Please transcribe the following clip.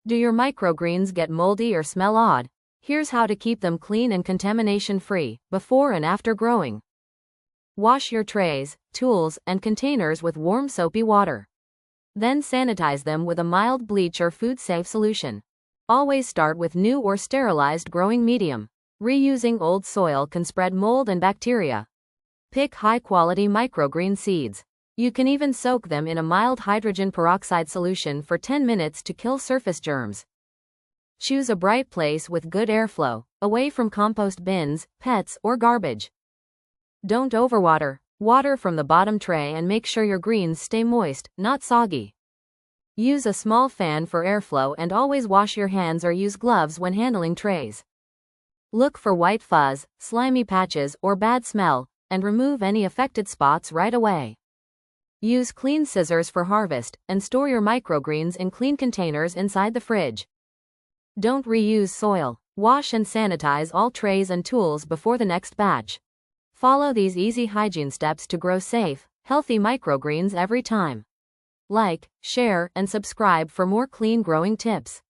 Do your microgreens get moldy or smell odd? Here's how to keep them clean and contamination-free, before and after growing. Wash your trays, tools, and containers with warm soapy water. Then sanitize them with a mild bleach or food-safe solution. Always start with new or sterilized growing medium. Reusing old soil can spread mold and bacteria. Pick high-quality microgreen seeds. You can even soak them in a mild hydrogen peroxide solution for 10 minutes to kill surface germs. Choose a bright place with good airflow, away from compost bins, pets, or garbage. Don't overwater. Water from the bottom tray and make sure your greens stay moist, not soggy. Use a small fan for airflow and always wash your hands or use gloves when handling trays. Look for white fuzz, slimy patches, or bad smell, and remove any affected spots right away. Use clean scissors for harvest, and store your microgreens in clean containers inside the fridge. Don't reuse soil. Wash and sanitize all trays and tools before the next batch. Follow these easy hygiene steps to grow safe, healthy microgreens every time. Like, share, and subscribe for more clean growing tips.